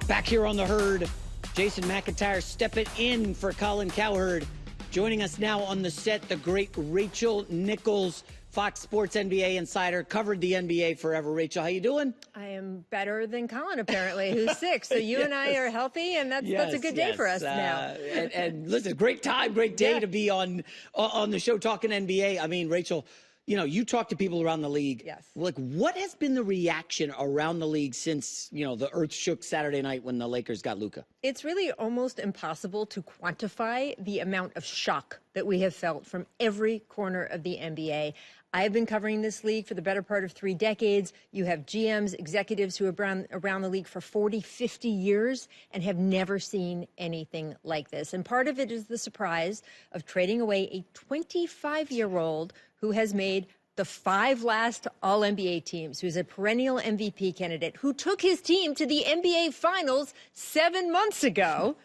Back here on the herd, Jason McIntyre stepping in for Colin Cowherd. Joining us now on the set, the great Rachel Nichols, Fox Sports NBA insider, covered the NBA forever. Rachel, how you doing? I am better than Colin, apparently, who's sick. So you and I are healthy, and that's a good day for us now. And listen, great time, great day to be on the show talking NBA. I mean, Rachel, you know, you talk to people around the league. Yes. Like, what has been the reaction around the league since, you know, the earth shook Saturday night when the Lakers got Luka? It's really almost impossible to quantify the amount of shock that we have felt from every corner of the NBA. I've been covering this league for the better part of 3 decades. You have GMs, executives who have been around the league for 40, 50 years and have never seen anything like this. And part of it is the surprise of trading away a 25-year-old who has made the 5 last All-NBA teams, who's a perennial MVP candidate, who took his team to the NBA Finals 7 months ago.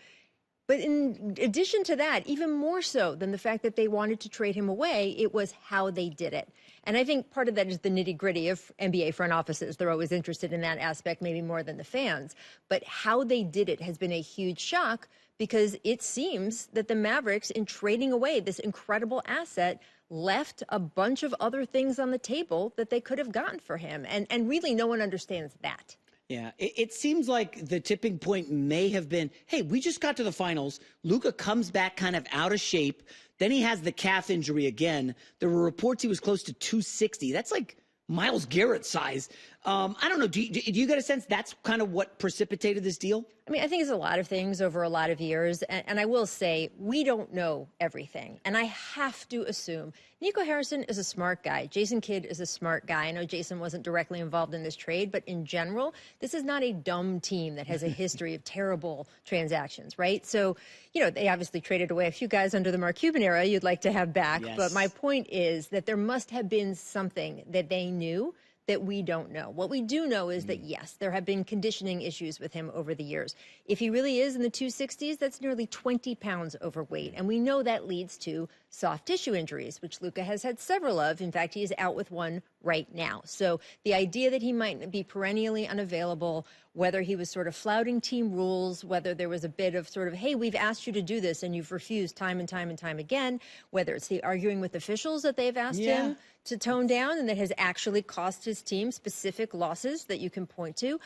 But in addition to that, even more so than the fact that they wanted to trade him away, it was how they did it. And I think part of that is the nitty-gritty of NBA front offices. They're always interested in that aspect, maybe more than the fans. But how they did it has been a huge shock, because it seems that the Mavericks, in trading away this incredible asset, left a bunch of other things on the table that they could have gotten for him. And really, no one understands that. Yeah, it seems like the tipping point may have been, hey, we just got to the finals. Luka comes back kind of out of shape. Then he has the calf injury again. There were reports he was close to 260. That's like Myles Garrett size. I don't know. Do you get a sense that's kind of what precipitated this deal? I mean, I think it's a lot of things over a lot of years. And I will say, we don't know everything. And I have to assume Nico Harrison is a smart guy. Jason Kidd is a smart guy. I know Jason wasn't directly involved in this trade, but in general, this is not a dumb team that has a history of terrible transactions, right? So, you know, they obviously traded away a few guys under the Mark Cuban era you'd like to have back. Yes. But my point is that there must have been something that they knew that we don't know. What we do know is that, yes, there have been conditioning issues with him over the years. If he really is in the 260s, that's nearly 20 pounds overweight. And we know that leads to soft tissue injuries, which Luka has had several of. In fact, he is out with one right now. So the idea that he might be perennially unavailable, whether he was sort of flouting team rules, whether there was a bit of sort of, hey, we've asked you to do this and you've refused time and time and time again, whether it's the arguing with officials that they've asked him to tone down and that has actually cost his team specific losses that you can point to.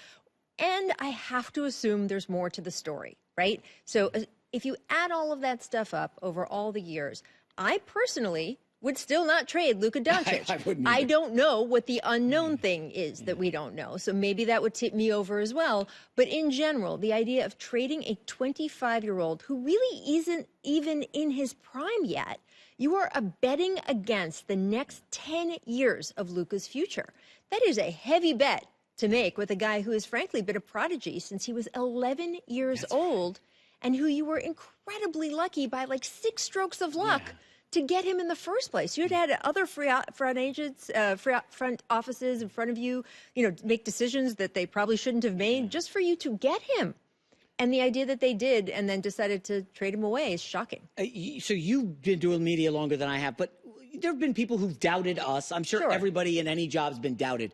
And I have to assume there's more to the story, right? So if you add all of that stuff up over all the years, I personally would still not trade Luka Doncic. I don't know what the unknown thing is that we don't know. So maybe that would tip me over as well. But in general, the idea of trading a 25-year-old who really isn't even in his prime yet, you are betting against the next 10 years of Luka's future. That is a heavy bet to make with a guy who has frankly been a prodigy since he was 11 years old, and who you were incredibly lucky by like 6 strokes of luck to get him in the first place. You'd had other front agents, front offices in front of you, you know, make decisions that they probably shouldn't have made just for you to get him. And the idea that they did and then decided to trade him away is shocking. So you've been doing media longer than I have, but there have been people who've doubted us. I'm sure everybody in any job has been doubted.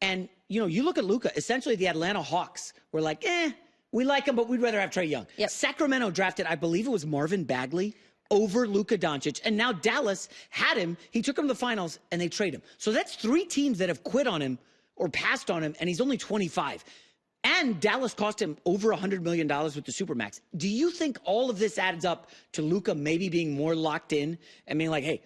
And, you know, you look at Luka, essentially the Atlanta Hawks were like, we like him, but we'd rather have Trae Young. Yep. Sacramento drafted, I believe it was Marvin Bagley, over Luka Doncic. And now Dallas had him. He took him to the finals, and they trade him. So that's 3 teams that have quit on him or passed on him, and he's only 25. And Dallas cost him over $100 million with the Supermax. Do you think all of this adds up to Luka maybe being more locked in and being like, hey,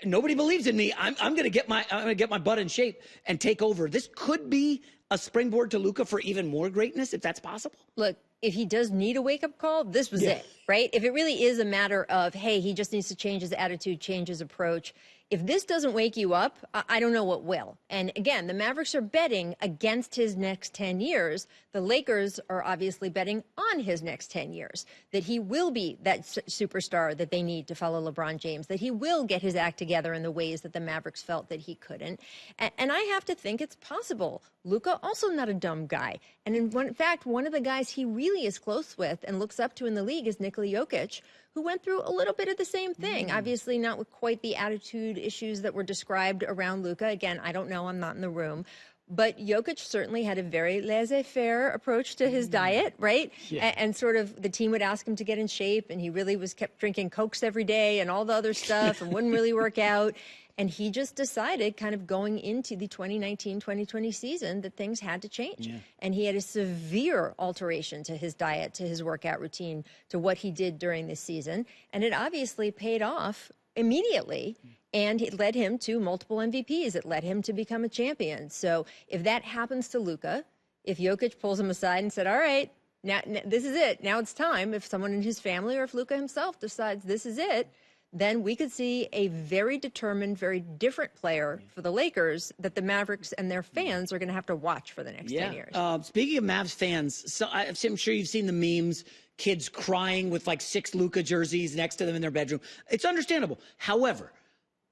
nobody believes in me. I'm going to get my butt in shape and take over. This could be a springboard to Luka for even more greatness, if that's possible. Look, if he does need a wake-up call, this was it, right? If it really is a matter of, hey, he just needs to change his attitude, change his approach. If this doesn't wake you up, I don't know what will. And again, the Mavericks are betting against his next 10 years. The Lakers are obviously betting on his next 10 years, that he will be that superstar that they need to follow LeBron James, that he will get his act together in the ways that the Mavericks felt that he couldn't. And I have to think it's possible. Luka, also not a dumb guy. And in fact, one of the guys he really is close with and looks up to in the league is Nikola Jokic, who went through a little bit of the same thing. Obviously not with quite the attitude issues that were described around Luka. Again, I don't know. I'm not in the room. But Jokic certainly had a very laissez-faire approach to his diet, right? Yeah. And sort of the team would ask him to get in shape, and he really kept drinking Cokes every day and all the other stuff and wouldn't really work out. And he just decided, kind of going into the 2019-2020 season, that things had to change. Yeah. And he had a severe alteration to his diet, to his workout routine, to what he did during this season. And it obviously paid off immediately. And it led him to multiple MVPs. It led him to become a champion. So if that happens to Luka, if Jokic pulls him aside and said, all right, now this is it. Now it's time. If someone in his family or if Luka himself decides this is it, then we could see a very determined, very different player for the Lakers that the Mavericks and their fans are going to have to watch for the next 10 years. Speaking of Mavs fans, so I'm sure you've seen the memes, kids crying with like 6 Luka jerseys next to them in their bedroom. It's understandable. However,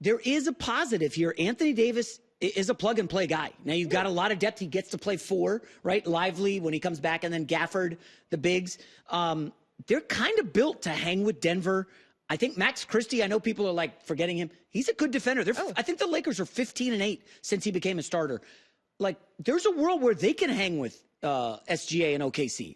there is a positive here. Anthony Davis is a plug-and-play guy. Now, you've got a lot of depth. He gets to play 4, right? Lively when he comes back, and then Gafford, the bigs. They're kind of built to hang with Denver. I think Max Christie, I know people are, like, forgetting him. He's a good defender. I think the Lakers are 15-8 since he became a starter. Like, there's a world where they can hang with SGA and OKC.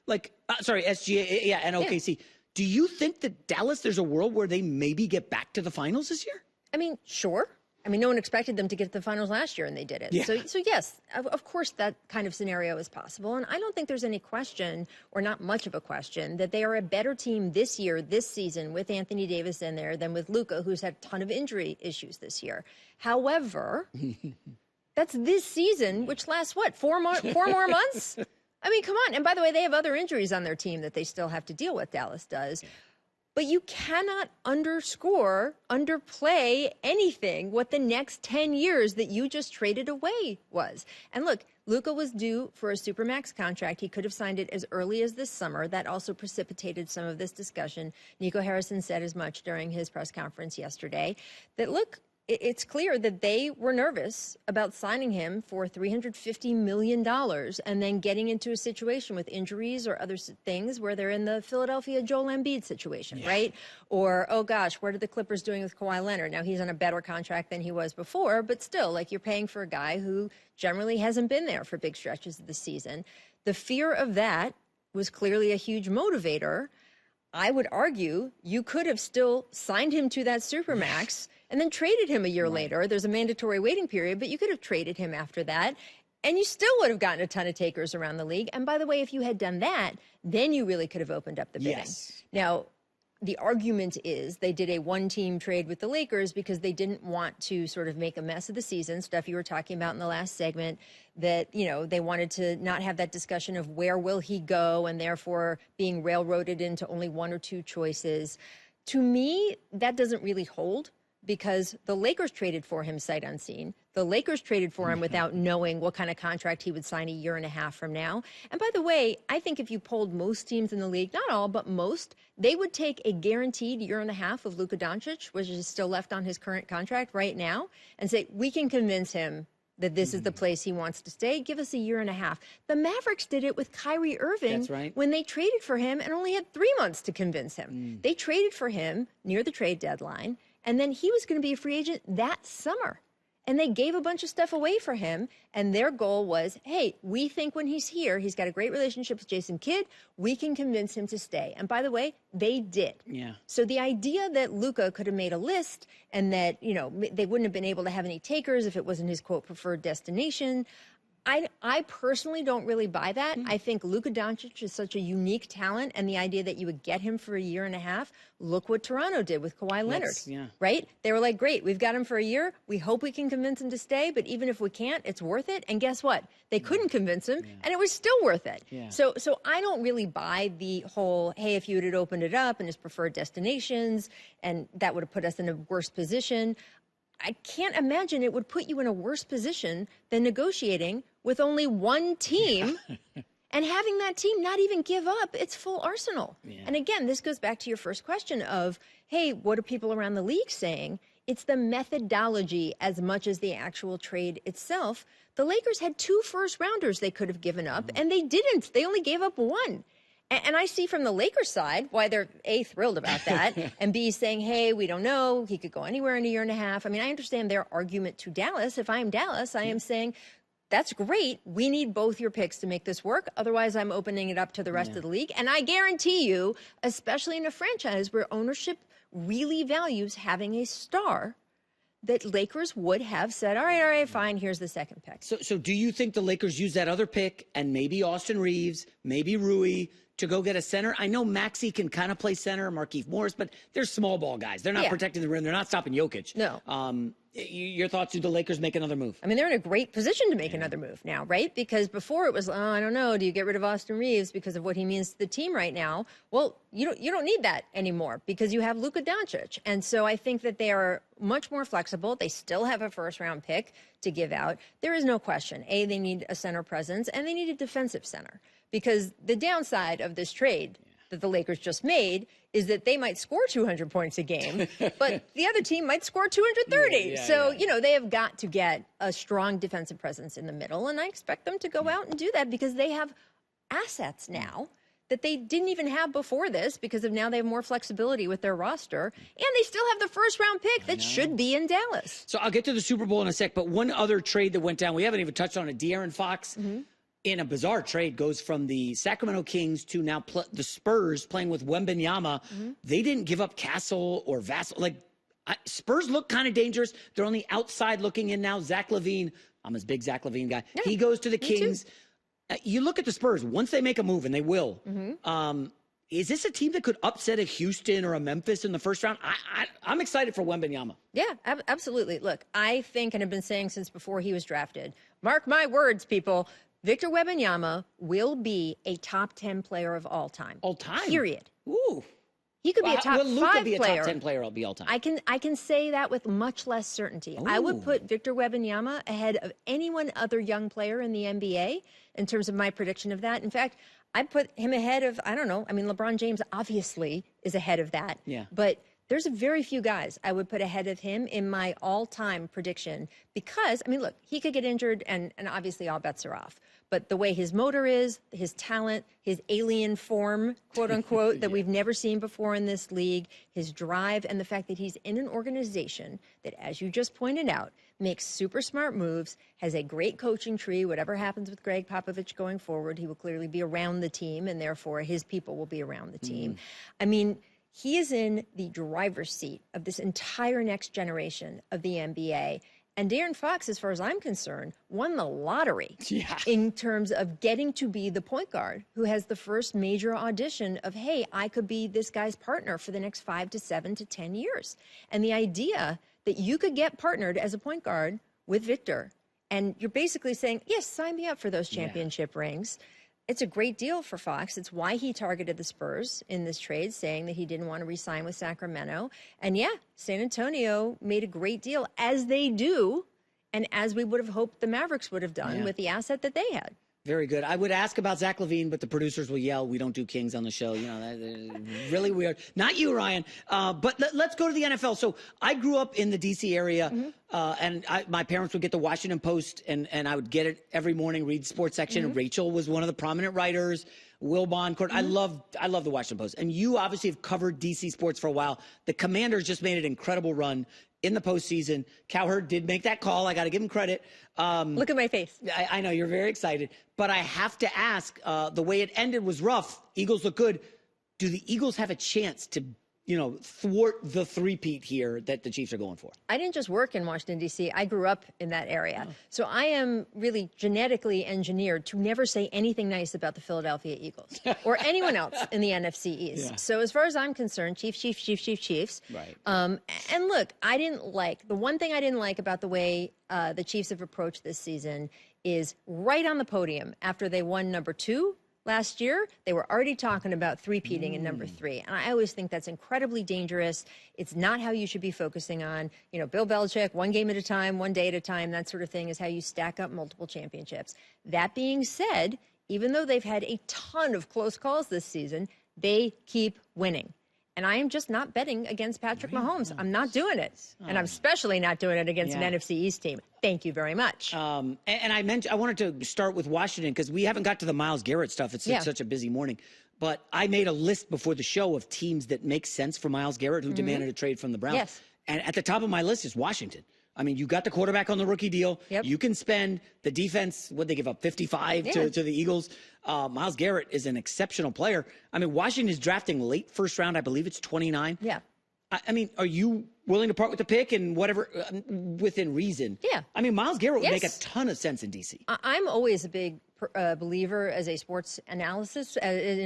SGA, and OKC. Yeah. Do you think that Dallas, there's a world where they maybe get back to the finals this year? I mean, sure. I mean, no one expected them to get to the finals last year, and they did it. Yeah. So yes, of course, that kind of scenario is possible. And I don't think there's any question, or not much of a question, that they are a better team this year, this season, with Anthony Davis in there than with Luka, who's had a ton of injury issues this year. However, that's this season, which lasts, what, 4 more months? I mean, come on. And by the way, they have other injuries on their team that they still have to deal with, Dallas does. But you cannot underplay anything what the next 10 years that you just traded away was. And look, Luka was due for a Supermax contract. He could have signed it as early as this summer. That also precipitated some of this discussion. Nico Harrison said as much during his press conference yesterday that, look, it's clear that they were nervous about signing him for $350 million and then getting into a situation with injuries or other things where they're in the Philadelphia Joel Embiid situation, right? Or, oh gosh, what are the Clippers doing with Kawhi Leonard? Now, he's on a better contract than he was before, but still, like, you're paying for a guy who generally hasn't been there for big stretches of the season. The fear of that was clearly a huge motivator. I would argue you could have still signed him to that Supermax and then traded him a year later. There's a mandatory waiting period, but you could have traded him after that, and you still would have gotten a ton of takers around the league. And by the way, if you had done that, then you really could have opened up the bidding. Yes. Now, the argument is they did a one-team trade with the Lakers because they didn't want to sort of make a mess of the season, stuff you were talking about in the last segment, that, you know, they wanted to not have that discussion of where will he go and therefore being railroaded into only 1 or 2 choices. To me, that doesn't really hold, because the Lakers traded for him sight unseen. The Lakers traded for him without knowing what kind of contract he would sign a year and a half from now. And by the way, I think if you polled most teams in the league, not all, but most, they would take a guaranteed year and a half of Luka Doncic, which is still left on his current contract right now, and say, we can convince him that this is the place he wants to stay. Give us a year and a half. The Mavericks did it with Kyrie Irving when they traded for him and only had 3 months to convince him. They traded for him near the trade deadline, and then he was going to be a free agent that summer. And they gave a bunch of stuff away for him. And their goal was, hey, we think when he's here, he's got a great relationship with Jason Kidd. We can convince him to stay. And by the way, they did. Yeah. So the idea that Luka could have made a list and that, you know, they wouldn't have been able to have any takers if it wasn't his, quote, preferred destination, I personally don't really buy that. I think Luka Doncic is such a unique talent, and the idea that you would get him for a year and a half, look what Toronto did with Kawhi Leonard, right? They were like, great, we've got him for a year. We hope we can convince him to stay, but even if we can't, it's worth it. And guess what? They couldn't convince him, and it was still worth it. So I don't really buy the whole, hey, if you had opened it up and his preferred destinations, and that would have put us in a worse position. I can't imagine it would put you in a worse position than negotiating with only one team and having that team not even give up its full arsenal. And again, this goes back to your first question of, hey, what are people around the league saying? It's the methodology as much as the actual trade itself. The Lakers had 2 first-rounders they could have given up, and they didn't. They only gave up 1. And I see from the Lakers side why they're, A, thrilled about that, and B, saying, hey, we don't know. He could go anywhere in a year and a half. I mean, I understand their argument to Dallas. If I'm Dallas, I am saying, that's great. We need both your picks to make this work. Otherwise, I'm opening it up to the rest of the league. And I guarantee you, especially in a franchise where ownership really values having a star, that Lakers would have said, all right, fine, here's the second pick. So do you think the Lakers use that other pick and maybe Austin Reeves, maybe Rui, to go get a center? I know Maxey can kind of play center, Markieff Morris, but they're small ball guys. They're not protecting the rim. They're not stopping Jokic. No. Your thoughts, do the Lakers make another move? I mean, they're in a great position to make another move now, right? Because before it was, I don't know, do you get rid of Austin Reeves because of what he means to the team right now? Well, you don't need that anymore because you have Luka Doncic. And so I think that they are much more flexible. They still have a first-round pick to give out. There is no question. A, they need a center presence, and they need a defensive center. Because the downside of this trade that the Lakers just made is that they might score 200 points a game, but the other team might score 230. They have got to get a strong defensive presence in the middle, and I expect them to go out and do that because they have assets now that they didn't even have before this because of now they have more flexibility with their roster, and they still have the first-round pick that should be in Dallas. So I'll get to the Super Bowl in a sec, but one other trade that went down, we haven't even touched on it, De'Aaron Fox. In a bizarre trade, goes from the Sacramento Kings to now the Spurs playing with Wembanyama. They didn't give up Castle or Vassell. Spurs look kind of dangerous. They're on the outside looking in now. Zach LaVine, I'm a big Zach LaVine guy. Yeah, he goes to the Kings. You look at the Spurs, once they make a move, and they will, is this a team that could upset a Houston or a Memphis in the first round? I'm excited for Wembanyama. Yeah, absolutely. Look, I think, and I've been saying since before he was drafted, mark my words, people, Victor Wembanyama will be a top 10 player of all time. All time? Period. Ooh. He could be a top 5 player. Will Luka be a top 10 player all time? I can say that with much less certainty. Ooh. I would put Victor Wembanyama ahead of anyone other young player in the NBA in terms of my prediction of that. In fact, I'd put him ahead of, I don't know, I mean, LeBron James obviously is ahead of that. Yeah. But there's very few guys I would put ahead of him in my all-time prediction because, I mean, look, he could get injured and obviously all bets are off. But the way his motor is, his talent, his alien form, quote unquote, that we've never seen before in this league, his drive, and the fact that he's in an organization that, as you just pointed out, makes super smart moves, has a great coaching tree. Whatever happens with Greg Popovich going forward, he will clearly be around the team, and therefore his people will be around the team. I mean, he is in the driver's seat of this entire next generation of the NBA. And De'Aaron Fox, as far as I'm concerned, won the lottery in terms of getting to be the point guard who has the first major audition of, hey, I could be this guy's partner for the next 5 to 7 to 10 years. And the idea that you could get partnered as a point guard with Victor, and you're basically saying, yes, sign me up for those championship rings. It's a great deal for Fox. It's why he targeted the Spurs in this trade, saying that he didn't want to re-sign with Sacramento. And yeah, San Antonio made a great deal, as they do, and as we would have hoped the Mavericks would have done with the asset that they had. Very good. I would ask about Zach LaVine, but the producers will yell, we don't do Kings on the show. You know, that's really weird. Not you, Ryan. But let's go to the NFL. So I grew up in the D.C. area, and my parents would get the Washington Post, and I would get it every morning, read the sports section. And Rachel was one of the prominent writers. Will Boncourt. I love the Washington Post. And you obviously have covered D.C. sports for a while. The Commanders just made an incredible run in the postseason. Cowherd did make that call. I got to give him credit. Look at my face. I know you're very excited. But I have to ask, the way it ended was rough. Eagles look good. Do the Eagles have a chance to, thwart the three-peat here that the Chiefs are going for? I didn't just work in Washington, D.C. I grew up in that area. So I am really genetically engineered to never say anything nice about the Philadelphia Eagles or anyone else in the NFC East. So as far as I'm concerned, Chiefs. Right. And look, the one thing I didn't like about the way the Chiefs have approached this season is right on the podium after they won number 2 last year, they were already talking about three-peating in number 3. And I always think that's incredibly dangerous. It's not how you should be focusing on, Bill Belichick, one game at a time, one day at a time, that sort of thing is how you stack up multiple championships. That being said, even though they've had a ton of close calls this season, they keep winning. And I am just not betting against Patrick Mahomes. I'm not doing it. And I'm especially not doing it against an NFC East team. Thank you very much. And I wanted to start with Washington because we haven't got to the Myles Garrett stuff. It's such a busy morning. But I made a list before the show of teams that make sense for Myles Garrett who demanded a trade from the Browns. Yes. And at the top of my list is Washington. I mean, you got the quarterback on the rookie deal. Yep. You can spend the defense. What they give up, 55 to the Eagles. Myles Garrett is an exceptional player. I mean, Washington is drafting late first round. I believe it's 29. Yeah. I mean, are you willing to part with the pick and whatever within reason? Yeah. I mean, Myles Garrett would make a ton of sense in DC. I'm always a big believer as a sports analysis,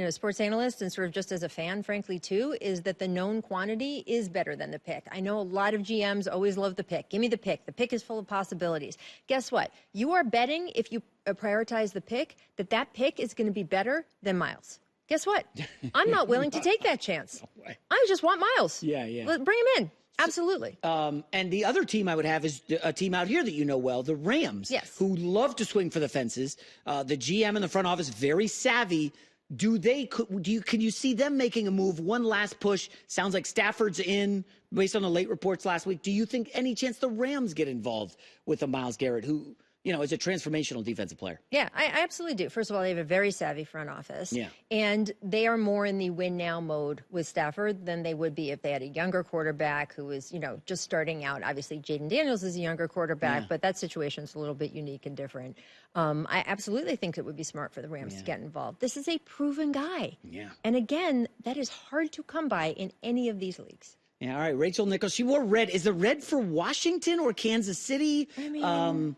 sports analyst, and sort of just as a fan, frankly, too, is that the known quantity is better than the pick. I know a lot of GMs always love the pick. Give me the pick. The pick is full of possibilities. Guess what? You are betting, if you prioritize the pick, that pick is going to be better than Myles. Guess what? I'm not willing to take that chance. No way. I just want Myles. Yeah. Bring him in. Absolutely. And the other team I would have is a team out here that you know well, the Rams, who love to swing for the fences. The GM in the front office, very savvy. Can you see them making a move, one last push? Sounds like Stafford's in based on the late reports last week. Do you think any chance the Rams get involved with a Myles Garrett who, is a transformational defensive player? Yeah, I absolutely do. First of all, they have a very savvy front office. Yeah. And they are more in the win now mode with Stafford than they would be if they had a younger quarterback who is, just starting out. Obviously, Jaden Daniels is a younger quarterback, but that situation's a little bit unique and different. I absolutely think it would be smart for the Rams to get involved. This is a proven guy. Yeah. And again, that is hard to come by in any of these leagues. Yeah, all right, Rachel Nichols. She wore red. Is the red for Washington or Kansas City? I mean,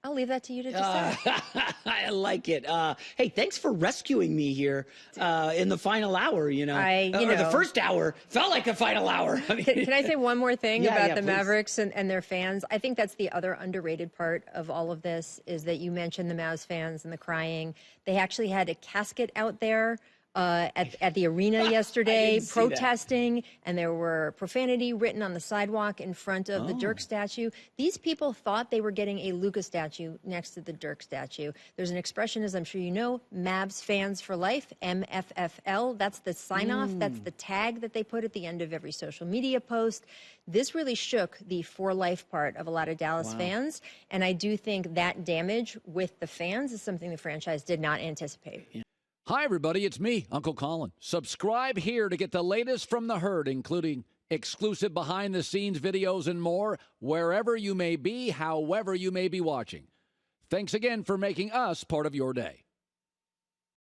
I'll leave that to you to decide. I like it. Hey, thanks for rescuing me here in the final hour, or the first hour. Felt like the final hour. I mean, can I say one more thing about the please. Mavericks and their fans? I think that's the other underrated part of all of this is that you mentioned the Mavs fans and the crying. They actually had a casket out there at the arena yesterday protesting, and there were profanity written on the sidewalk in front of the Dirk statue. These people thought they were getting a Luka statue next to the Dirk statue. There's an expression, as I'm sure you know, Mavs fans for life, MFFL. That's the sign-off. That's the tag that they put at the end of every social media post. This really shook the for life part of a lot of Dallas fans, and I do think that damage with the fans is something the franchise did not anticipate. Yeah. Hi, everybody. It's me, Uncle Colin. Subscribe here to get the latest from the herd, including exclusive behind-the-scenes videos and more, wherever you may be, however you may be watching. Thanks again for making us part of your day.